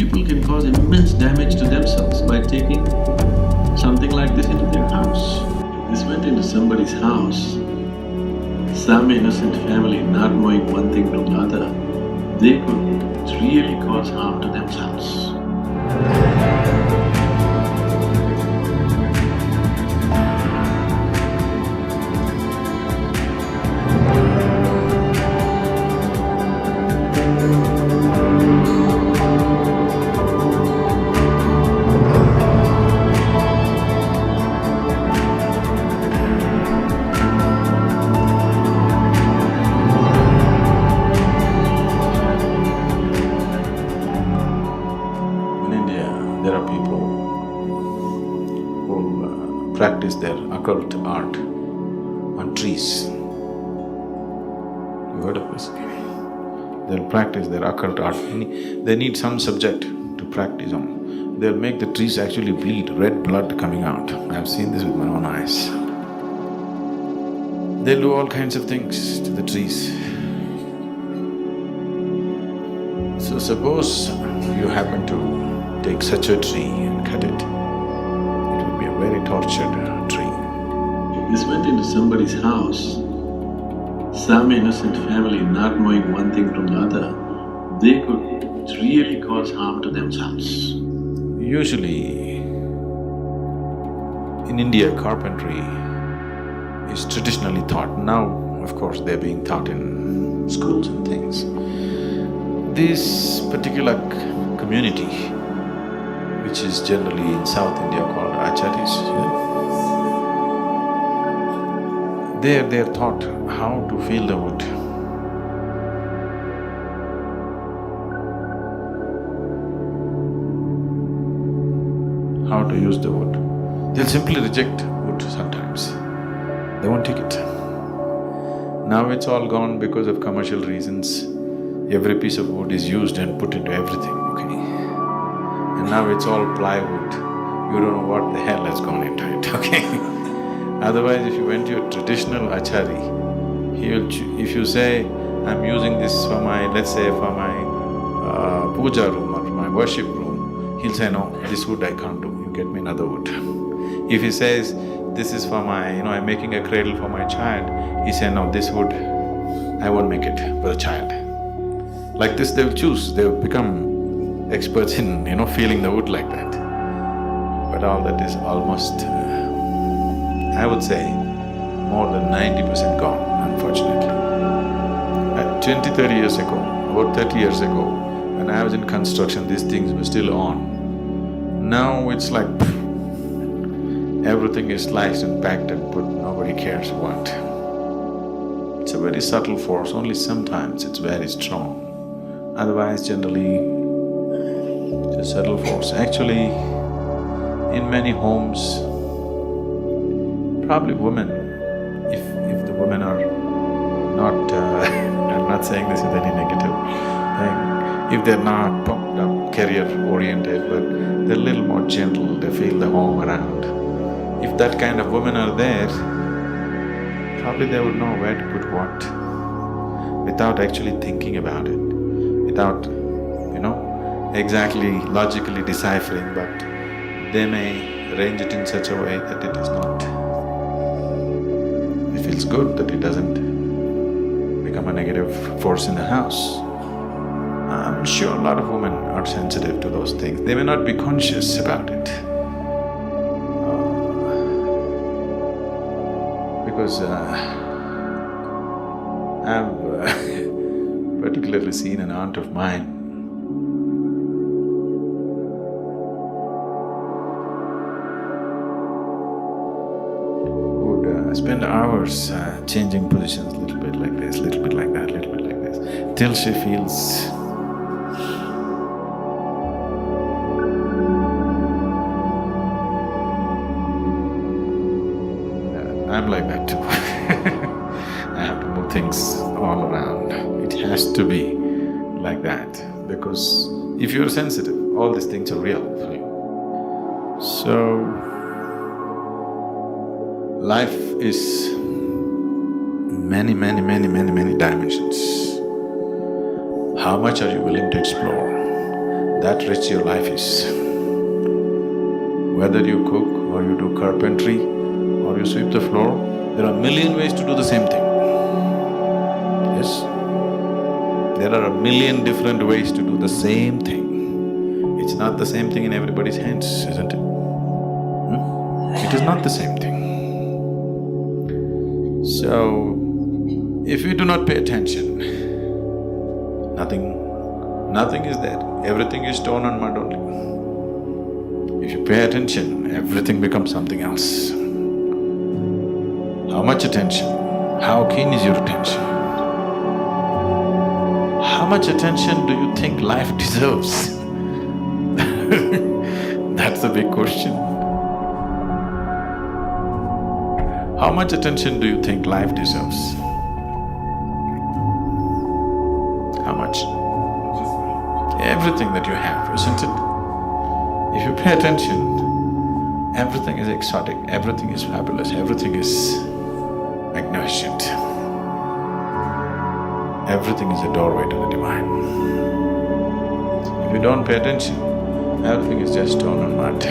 people can cause immense damage to themselves by taking something like this into their house. This went into somebody's house, some innocent family not knowing one thing from the other, they could really cause harm to themselves. There are people who practice their occult art on trees. You heard of this? They'll practice their occult art. They need some subject to practice on. They'll make the trees actually bleed, red blood coming out. I've seen this with my own eyes. They'll do all kinds of things to the trees. So suppose you happen to take such a tree and cut it, it would be a very tortured tree. If this went into somebody's house, some innocent family not knowing one thing from the other, they could really cause harm to themselves. Usually, in India, carpentry is traditionally taught. Now, of course, they're being taught in schools and things. This particular community, which is generally in South India called acharyas, they're taught how to feel the wood. How to use the wood. They'll simply reject wood sometimes. They won't take it. Now it's all gone because of commercial reasons. Every piece of wood is used and put into everything, okay? And now it's all plywood, you don't know what the hell has gone into it, okay? Otherwise, if you went to a traditional achari, if you say, I'm using this for my, let's say for my puja room or my worship room, he'll say, no, this wood I can't do, you get me another wood. If he says, this is for my, I'm making a cradle for my child, he say, no, this wood, I won't make it for the child. Like this they'll choose, they'll become experts in, feeling the wood like that. But all that is almost, I would say, more than 90% gone, unfortunately. 20–30 years ago, about 30 years ago, when I was in construction, these things were still on. Now it's like, everything is sliced and packed and put, nobody cares what. It's a very subtle force, only sometimes it's very strong. Otherwise, generally, it's a subtle force. Actually, in many homes, probably women, if the women are not… I'm not saying this with any negative thing, if they're not pumped up, career-oriented, but they're a little more gentle, they feel the home around. If that kind of women are there, probably they would know where to put what, without actually thinking about it, without, exactly logically deciphering, but they may arrange it in such a way that it is not… it feels good, that it doesn't become a negative force in the house. I'm sure a lot of women are sensitive to those things. They may not be conscious about it. Because I've particularly seen an aunt of mine would spend hours changing positions, little bit like this, little bit like that, little bit like this, till she feels I'm like that too. I have to move things all around. It has to be like that, because if you're sensitive, all these things are real for you. So, life is many dimensions. How much are you willing to explore? that rich your life is. Whether you cook or you do carpentry or you sweep the floor, there are a million ways to do the same thing. Yes? There are a million different ways to do the same thing. It's not the same thing in everybody's hands, isn't it? It is not the same thing. So, if you do not pay attention, nothing is there. Everything is stone and mud only. If you pay attention, everything becomes something else. How much attention? How keen is your attention? How much attention do you think life deserves? That's the big question. How much attention do you think life deserves? How much? Everything that you have, isn't it? If you pay attention, everything is exotic, everything is fabulous, everything is magnificent. Everything is a doorway to the divine. If you don't pay attention, everything is just stone and mud.